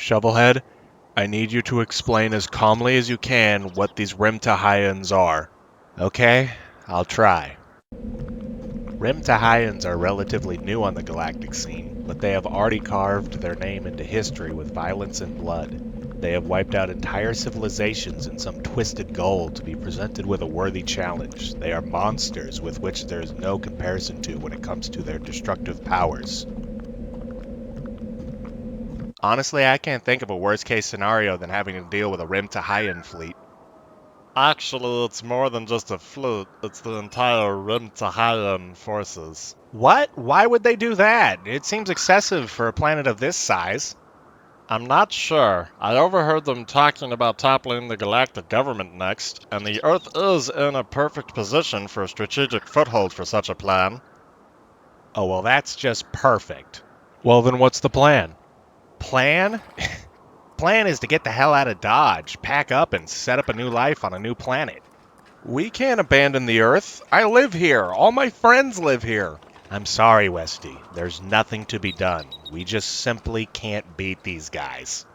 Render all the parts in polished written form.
Shovelhead, I need you to explain as calmly as you can what these Rimtahyans are. Okay, I'll try. Rimtahyans are relatively new on the galactic scene, but they have already carved their name into history with violence and blood. They have wiped out entire civilizations in some twisted goal to be presented with a worthy challenge. They are monsters with which there is no comparison to when it comes to their destructive powers. Honestly, I can't think of a worst-case scenario than having to deal with a Rimtahyan fleet. Actually, it's more than just a fleet, it's the entire Rimtahyan forces. What? Why would they do that? It seems excessive for a planet of this size. I'm not sure. I overheard them talking about toppling the galactic government next, and the Earth is in a perfect position for a strategic foothold for such a plan. Oh, well, that's just perfect. Well, then what's the plan? Plan? Plan is to get the hell out of Dodge, pack up, and set up a new life on a new planet. We can't abandon the Earth. I live here. All my friends live here. I'm sorry, Westy. There's nothing to be done. We just simply can't beat these guys.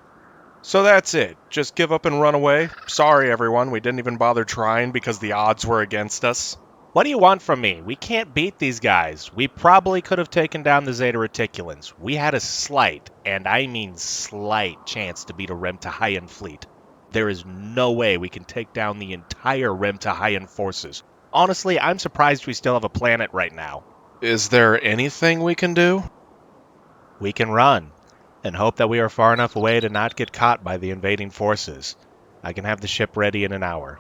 So that's it. Just give up and run away? Sorry, everyone. We didn't even bother trying because the odds were against us. What do you want from me? We can't beat these guys. We probably could have taken down the Zeta Reticulans. We had a slight, and I mean slight, chance to beat a Rimtahyan fleet. There is no way we can take down the entire Rimtahyan forces. Honestly, I'm surprised we still have a planet right now. Is there anything we can do? We can run, and hope that we are far enough away to not get caught by the invading forces. I can have the ship ready in an hour.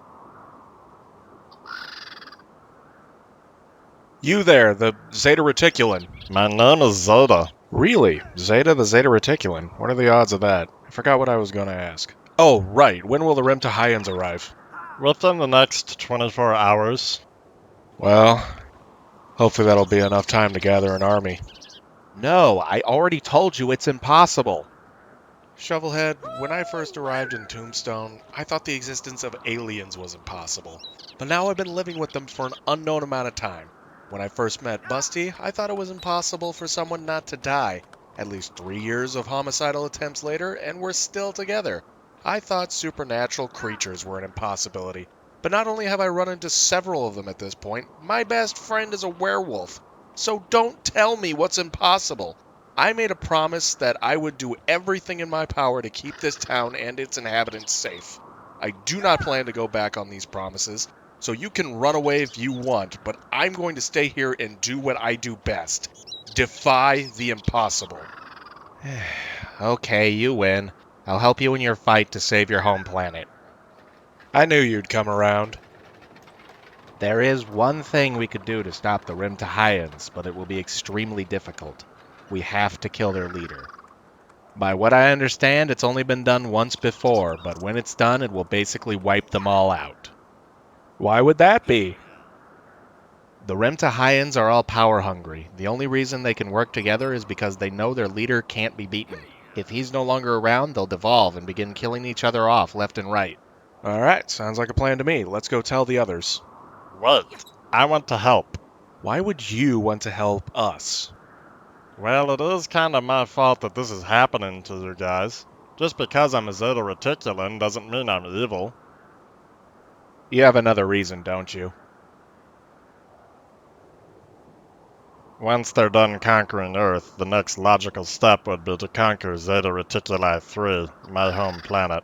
You there, the Zeta Reticulan. My name is Zeta. Really? Zeta the Zeta Reticulan? What are the odds of that? I forgot what I was going to ask. Oh, right. When will the Rimtahyans arrive? Within the next 24 hours. Well, hopefully that'll be enough time to gather an army. No, I already told you it's impossible. Shovelhead, when I first arrived in Tombstone, I thought the existence of aliens was impossible. But now I've been living with them for an unknown amount of time. When I first met Westy, I thought it was impossible for someone not to die. At least 3 years of homicidal attempts later, and we're still together. I thought supernatural creatures were an impossibility. But not only have I run into several of them at this point, my best friend is a werewolf. So don't tell me what's impossible. I made a promise that I would do everything in my power to keep this town and its inhabitants safe. I do not plan to go back on these promises. So you can run away if you want, but I'm going to stay here and do what I do best. Defy the impossible. Okay, you win. I'll help you in your fight to save your home planet. I knew you'd come around. There is one thing we could do to stop the Rimtahyans, but it will be extremely difficult. We have to kill their leader. By what I understand, it's only been done once before, but when it's done, it will basically wipe them all out. Why would that be? The Rimtahyans are all power-hungry. The only reason they can work together is because they know their leader can't be beaten. If he's no longer around, they'll devolve and begin killing each other off left and right. Alright, sounds like a plan to me. Let's go tell the others. Wait, I want to help. Why would you want to help us? Well, it is kind of my fault that this is happening to you guys. Just because I'm a Zeta Reticulan doesn't mean I'm evil. You have another reason, don't you? Once they're done conquering Earth, the next logical step would be to conquer Zeta Reticuli 3, my home planet.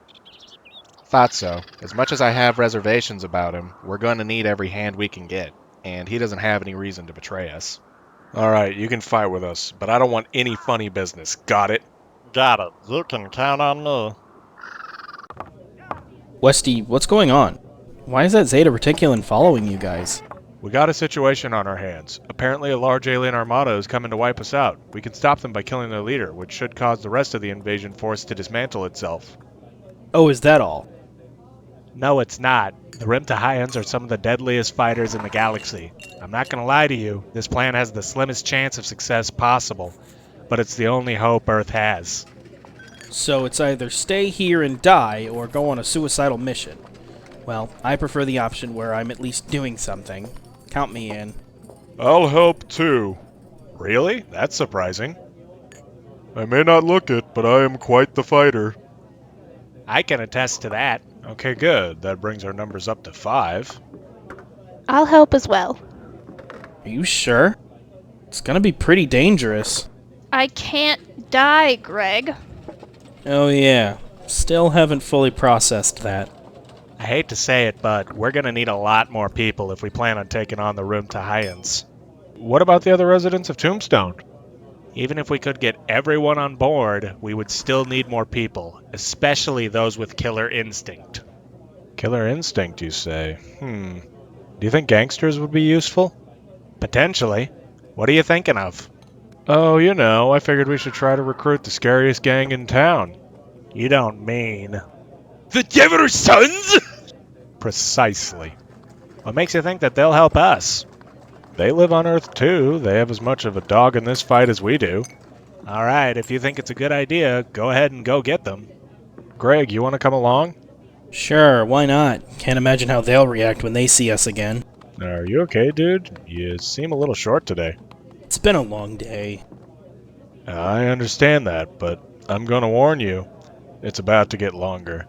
Thought so. As much as I have reservations about him, we're going to need every hand we can get, and he doesn't have any reason to betray us. Alright, you can fight with us, but I don't want any funny business. Got it? Got it. You can count on me. Westy, what's going on? Why is that Zeta Reticulan following you guys? We got a situation on our hands. Apparently a large alien armada is coming to wipe us out. We can stop them by killing their leader, which should cause the rest of the invasion force to dismantle itself. Oh, is that all? No, it's not. The Rimtahyans are some of the deadliest fighters in the galaxy. I'm not gonna lie to you, this plan has the slimmest chance of success possible, but it's the only hope Earth has. So it's either stay here and die, or go on a suicidal mission. Well, I prefer the option where I'm at least doing something. Count me in. I'll help too. Really? That's surprising. I may not look it, but I am quite the fighter. I can attest to that. Okay, good. That brings our numbers up to 5. I'll help as well. Are you sure? It's gonna be pretty dangerous. I can't die, Greg. Oh yeah, still haven't fully processed that. I hate to say it, but we're gonna need a lot more people if we plan on taking on the Room to Hyans. What about the other residents of Tombstone? Even if we could get everyone on board, we would still need more people, especially those with killer instinct. Killer instinct, you say? Do you think gangsters would be useful? Potentially. What are you thinking of? Oh, I figured we should try to recruit the scariest gang in town. You don't mean... The Devil's Sons?! Precisely. What makes you think that they'll help us? They live on Earth too. They have as much of a dog in this fight as we do. Alright, if you think it's a good idea, go ahead and go get them. Greg, you want to come along? Sure, why not? Can't imagine how they'll react when they see us again. Are you okay, dude? You seem a little short today. It's been a long day. I understand that, but I'm gonna warn you. It's about to get longer.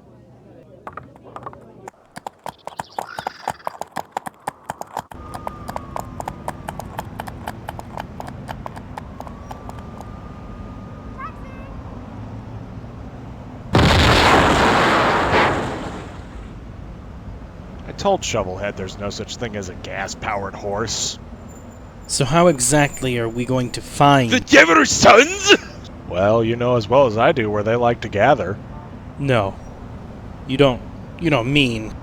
I told Shovelhead there's no such thing as a gas-powered horse. So how exactly are we going to find... The Devil's Sons?! Well, you know as well as I do where they like to gather. No. You don't mean...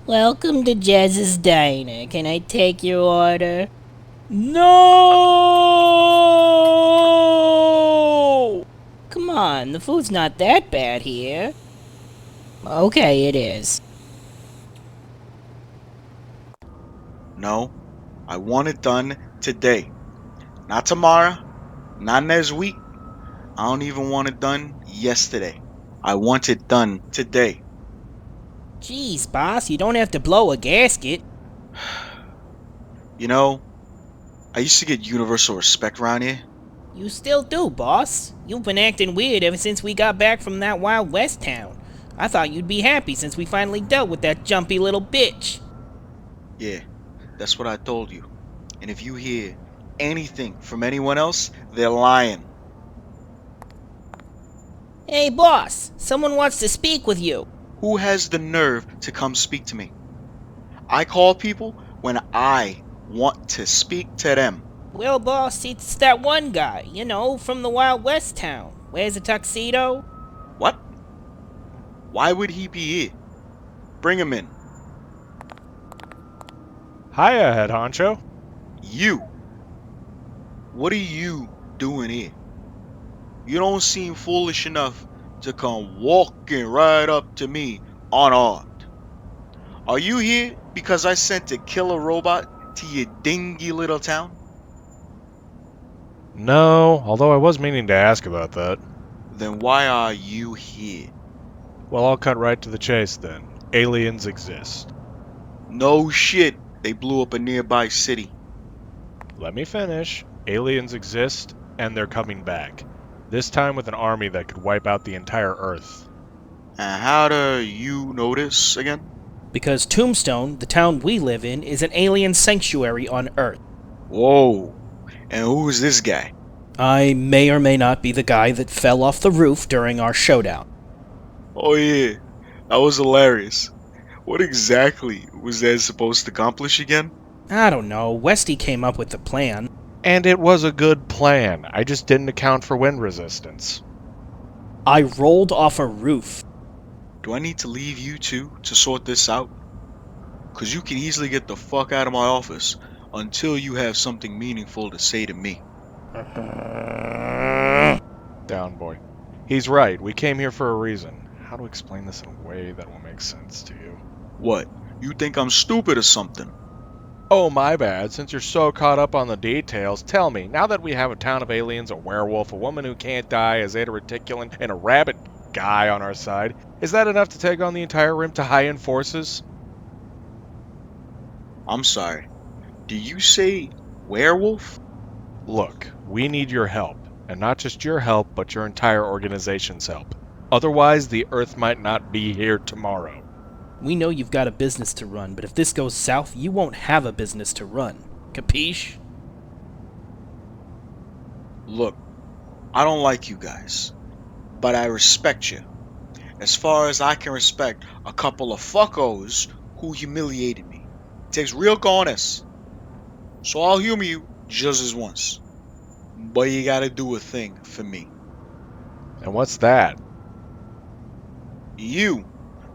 Welcome to Jazz's Diner. Can I take your order? No! Come on, the food's not that bad here. Okay, it is. No, I want it done today. Not tomorrow, not next week. I don't even want it done yesterday. I want it done today. Jeez, boss, you don't have to blow a gasket. You know, I used to get universal respect around here. You still do, boss. You've been acting weird ever since we got back from that Wild West town. I thought you'd be happy since we finally dealt with that jumpy little bitch. Yeah, that's what I told you. And if you hear anything from anyone else, they're lying. Hey, boss, someone wants to speak with you. Who has the nerve to come speak to me? I call people when I want to speak to them. Well, boss, it's that one guy, from the Wild West town. Wears a tuxedo. What? Why would he be here? Bring him in. Hiya, head honcho. You. What are you doing here? You don't seem foolish enough to come walking right up to me unarmed. Are you here because I sent a killer robot to your dingy little town? No, although I was meaning to ask about that. Then why are you here? Well, I'll cut right to the chase then. Aliens exist. No shit, they blew up a nearby city. Let me finish. Aliens exist, and they're coming back. This time with an army that could wipe out the entire Earth. And how do you know this again? Because Tombstone, the town we live in, is an alien sanctuary on Earth. Whoa, and who is this guy? I may or may not be the guy that fell off the roof during our showdown. Oh yeah, that was hilarious. What exactly was that supposed to accomplish again? I don't know, Westy came up with the plan. And it was a good plan. I just didn't account for wind resistance. I rolled off a roof. Do I need to leave you two to sort this out? Cause you can easily get the fuck out of my office until you have something meaningful to say to me. Down, boy. He's right. We came here for a reason. How to explain this in a way that will make sense to you? What? You think I'm stupid or something? Oh, my bad. Since you're so caught up on the details, tell me, now that we have a town of aliens, a werewolf, a woman who can't die, a Zeta Reticulan, and a rabbit guy on our side, is that enough to take on the entire Rim to High-End forces? I'm sorry. Did you say werewolf? Look, we need your help. And not just your help, but your entire organization's help. Otherwise, the Earth might not be here tomorrow. We know you've got a business to run, but if this goes south, you won't have a business to run. Capiche? Look, I don't like you guys, but I respect you. As far as I can respect a couple of fuckos who humiliated me. It takes real goness. So I'll humor you just as once. But you gotta do a thing for me. And what's that? You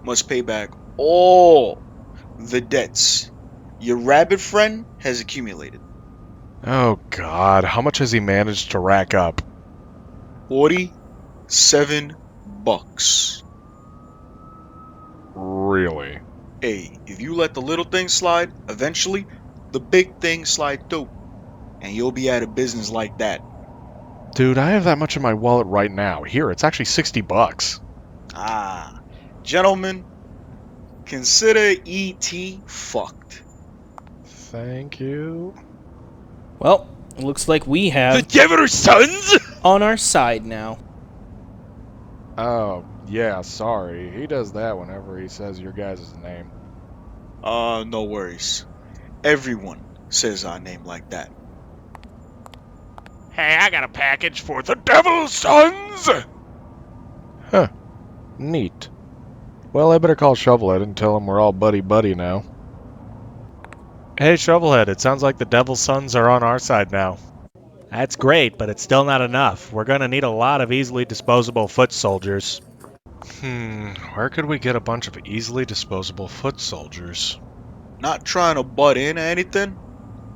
must pay back all the debts your rabbit friend has accumulated. Oh God, how much has he managed to rack up? 47 bucks. Really? Hey, if you let the little thing slide, eventually the big thing slide too. And you'll be out of business like that. Dude, I have that much in my wallet right now. Here, it's actually 60 bucks. Ah, gentlemen, consider E.T. fucked. Thank you. Well, it looks like we have Devil's Sons? on our side now. Oh, yeah, sorry. He does that whenever he says your guys' name. No worries. Everyone says our name like that. Hey, I got a package for the Devil's Sons! Huh. Neat. Well, I better call Shovelhead and tell him we're all buddy-buddy now. Hey, Shovelhead, it sounds like the Devil's Sons are on our side now. That's great, but it's still not enough. We're gonna need a lot of easily disposable foot soldiers. Where could we get a bunch of easily disposable foot soldiers? Not trying to butt in or anything,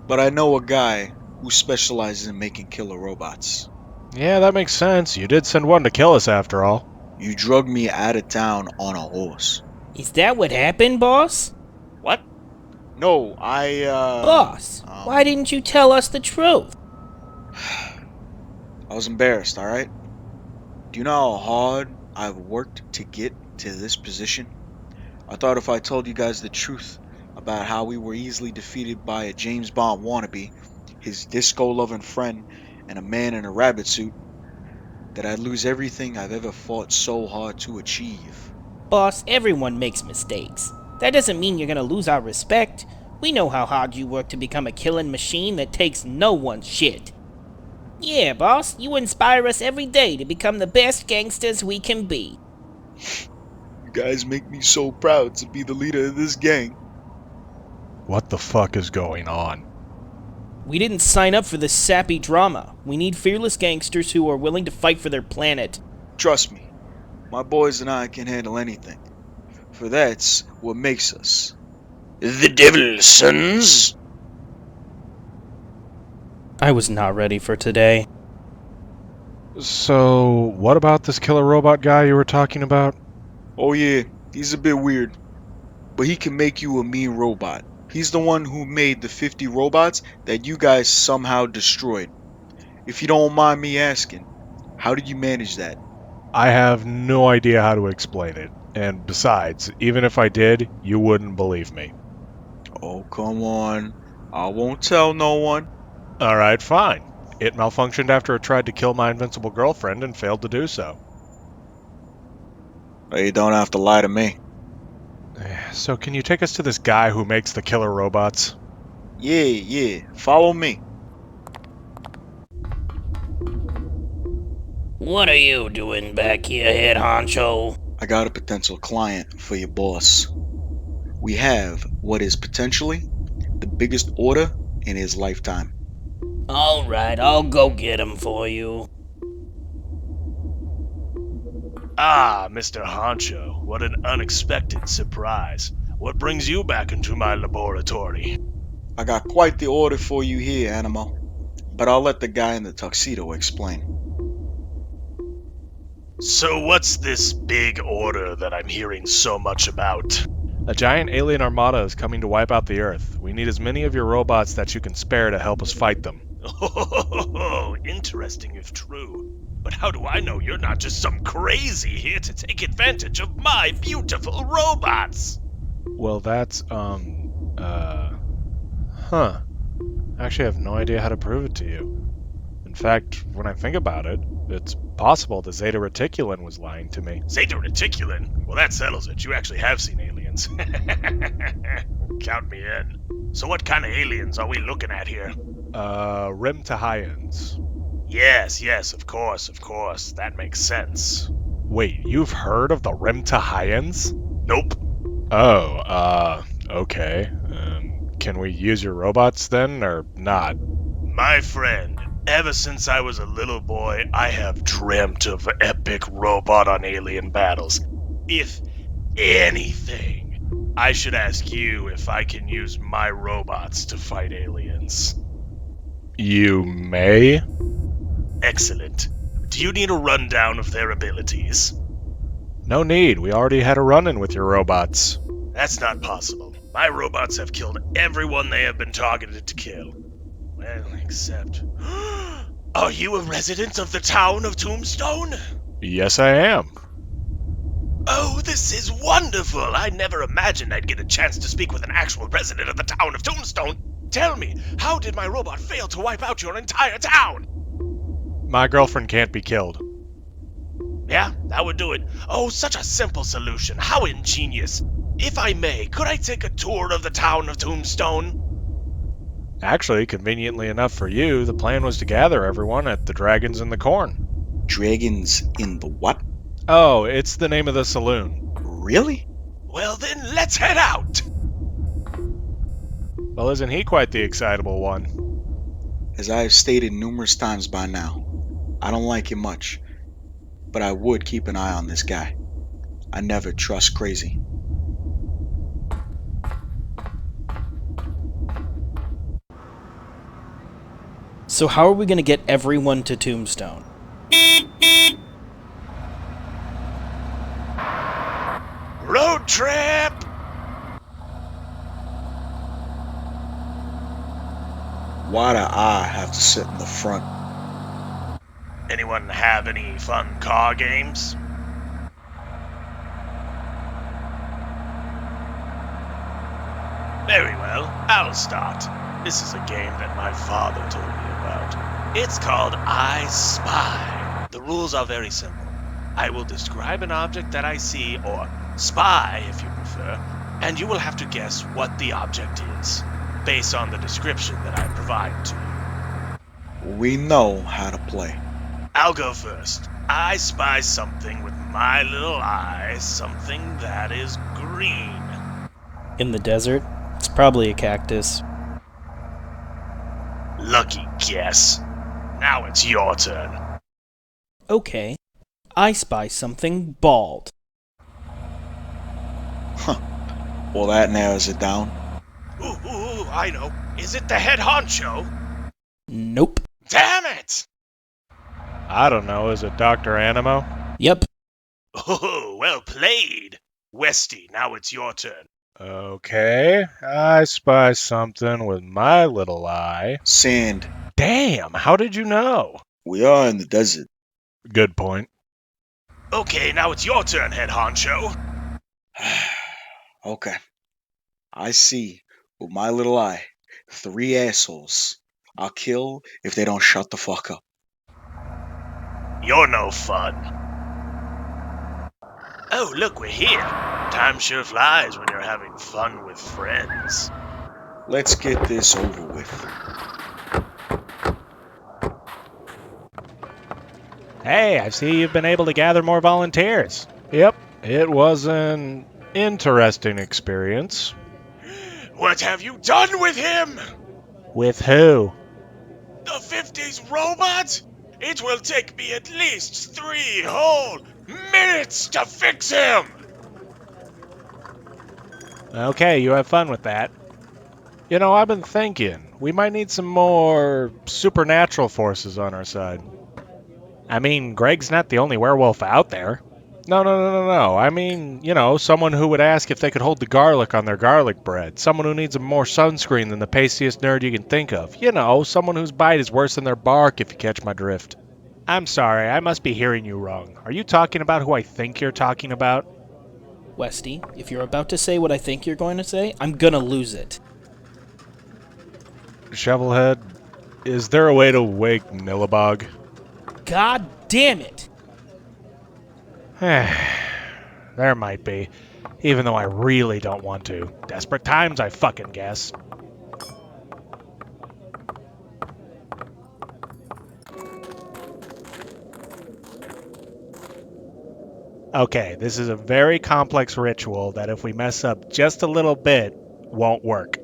but I know a guy who specializes in making killer robots. Yeah, that makes sense. You did send one to kill us after all. You drug me out of town on a horse. Is that what happened, boss? What? No, Boss, why didn't you tell us the truth? I was embarrassed, alright? Do you know how hard I've worked to get to this position? I thought if I told you guys the truth about how we were easily defeated by a James Bond wannabe, his disco-loving friend, and a man in a rabbit suit, that I'd lose everything I've ever fought so hard to achieve. Boss, everyone makes mistakes. That doesn't mean you're gonna lose our respect. We know how hard you work to become a killing machine that takes no one's shit. Yeah, boss, you inspire us every day to become the best gangsters we can be. You guys make me so proud to be the leader of this gang. What the fuck is going on? We didn't sign up for this sappy drama. We need fearless gangsters who are willing to fight for their planet. Trust me, my boys and I can handle anything. For that's what makes us the Devil's Sons. I was not ready for today. So, what about this killer robot guy you were talking about? Oh yeah, he's a bit weird, but he can make you a mean robot. He's the one who made the 50 robots that you guys somehow destroyed. If you don't mind me asking, how did you manage that? I have no idea how to explain it. And besides, even if I did, you wouldn't believe me. Oh, come on. I won't tell no one. Alright, fine. It malfunctioned after it tried to kill my invincible girlfriend and failed to do so. You don't have to lie to me. So can you take us to this guy who makes the killer robots? Yeah, follow me. What are you doing back here, head honcho? I got a potential client for your boss. We have what is potentially the biggest order in his lifetime. Alright, I'll go get him for you. Ah, Mr. Honcho, what an unexpected surprise. What brings you back into my laboratory? I got quite the order for you here, Animo. But I'll let the guy in the tuxedo explain. So what's this big order that I'm hearing so much about? A giant alien armada is coming to wipe out the Earth. We need as many of your robots that you can spare to help us fight them. Oh, interesting if true. But how do I know you're not just some crazy here to take advantage of my beautiful robots? Well, that's, Actually, I have no idea how to prove it to you. In fact, when I think about it, it's possible the Zeta Reticulan was lying to me. Zeta Reticulan? Well, that settles it. You actually have seen aliens. Count me in. So what kind of aliens are we looking at here? Rimtahayans. Yes, of course. That makes sense. Wait, you've heard of the Rimtahayans? Nope. Oh, okay. Can we use your robots then, or not? My friend, ever since I was a little boy, I have dreamt of epic robot on alien battles. If anything, I should ask you if I can use my robots to fight aliens. You may? Excellent. Do you need a rundown of their abilities? No need, we already had a run-in with your robots. That's not possible. My robots have killed everyone they have been targeted to kill. Well, except... Are you a resident of the town of Tombstone? Yes, I am. Oh, this is wonderful! I never imagined I'd get a chance to speak with an actual resident of the town of Tombstone. Tell me, how did my robot fail to wipe out your entire town? My girlfriend can't be killed. Yeah, that would do it. Oh, such a simple solution. How ingenious. If I may, could I take a tour of the town of Tombstone? Actually, conveniently enough for you, the plan was to gather everyone at the Dragons in the Corn. Dragons in the what? Oh, it's the name of the saloon. Really? Well then, let's head out! Well, isn't he quite the excitable one? As I have stated numerous times by now, I don't like him much, but I would keep an eye on this guy. I never trust crazy. So how are we going to get everyone to Tombstone? Road trip! Why do I have to sit in the front? Anyone have any fun car games? Very well, I'll start. This is a game that my father told me about. It's called I Spy. The rules are very simple. I will describe an object that I see, or spy if you prefer, and you will have to guess what the object is, based on the description that I provide to you. We know how to play. I'll go first. I spy something with my little eye, something that is green. In the desert? It's probably a cactus. Lucky guess. Now it's your turn. Okay. I spy something bald. Well, that narrows it down. Ooh, I know. Is it the head honcho? Nope. Damn it! I don't know, is it Dr. Animo? Yep. Oh, well played. Westy, now it's your turn. Okay, I spy something with my little eye. Sand. Damn, how did you know? We are in the desert. Good point. Okay, now it's your turn, head honcho. Okay. I see, with my little eye, 3 assholes. I'll kill if they don't shut the fuck up. You're no fun. Oh, look, we're here. Time sure flies when you're having fun with friends. Let's get this over with. Hey, I see you've been able to gather more volunteers. Yep, it was an interesting experience. What have you done with him? With who? The 50s robot? It will take me at least 3 whole minutes to fix him! Okay, you have fun with that. You know, I've been thinking, we might need some more supernatural forces on our side. I mean, Greg's not the only werewolf out there. No. I mean, you know, someone who would ask if they could hold the garlic on their garlic bread. Someone who needs more sunscreen than the pastiest nerd you can think of. You know, someone whose bite is worse than their bark, if you catch my drift. I'm sorry, I must be hearing you wrong. Are you talking about who I think you're talking about? Westy, if you're about to say what I think you're going to say, I'm gonna lose it. Shovelhead, Is there a way to wake Nillabog? God damn it! There might be, even though I really don't want to. Desperate times, I fucking guess. Okay, this is a very complex ritual that if we mess up just a little bit, won't work.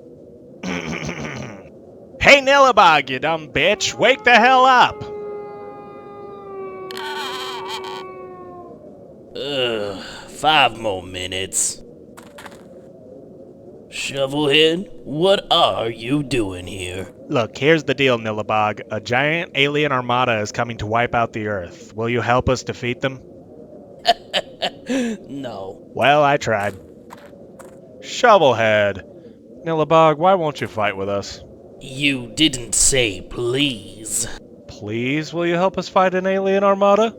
Hey Nillabog, you dumb bitch, wake the hell up! Ugh, 5 more minutes. Shovelhead, what are you doing here? Look, here's the deal, Nillabog. A giant alien armada is coming to wipe out the Earth. Will you help us defeat them? No. Well, I tried. Shovelhead. Nillabog, why won't you fight with us? You didn't say please. Please, will you help us fight an alien armada?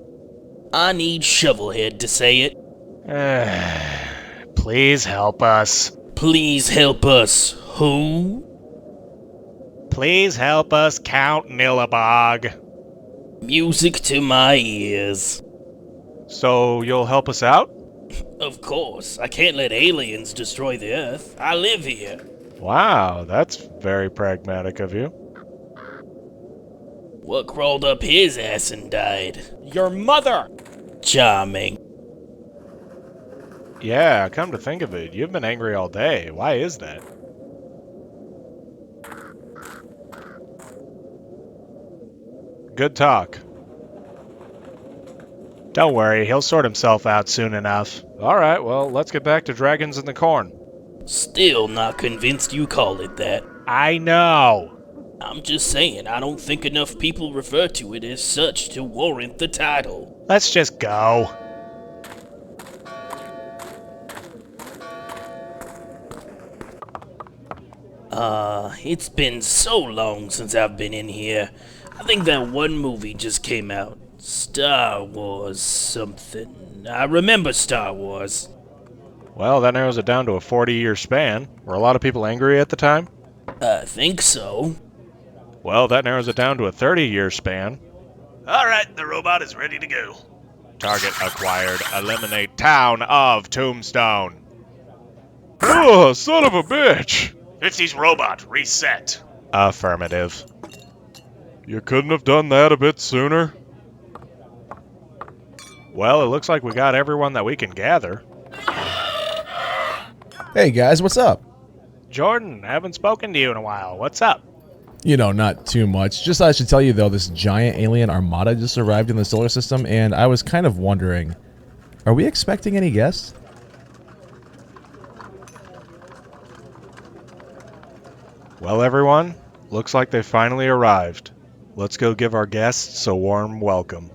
I need Shovelhead to say it. Please help us. Please help us. Who? Please help us count Nillabog. Music to my ears. So you'll help us out? Of course, I can't let aliens destroy the Earth. I live here. Wow, that's very pragmatic of you. What crawled up his ass and died? Your mother! Charming. Yeah, come to think of it, you've been angry all day. Why is that? Good talk. Don't worry, he'll sort himself out soon enough. Alright, well, let's get back to Dragons in the Corn. Still not convinced you call it that. I know. I'm just saying, I don't think enough people refer to it as such to warrant the title. Let's just go. It's been so long since I've been in here. I think that one movie just came out. Star Wars something. I remember Star Wars. Well, that narrows it down to a 40-year span. Were a lot of people angry at the time? I think so. Well, that narrows it down to a 30-year span. Alright, the robot is ready to go. Target acquired. Eliminate town of Tombstone. Oh, son of a bitch! 50's robot, reset. Affirmative. You couldn't have done that a bit sooner? Well, it looks like we got everyone that we can gather. Hey guys, what's up? Jordan, haven't spoken to you in a while. What's up? You know, not too much. Just I should tell you though, this giant alien armada just arrived in the solar system, and I was kind of wondering, are we expecting any guests? Well, everyone, looks like they finally arrived. Let's go give our guests a warm welcome.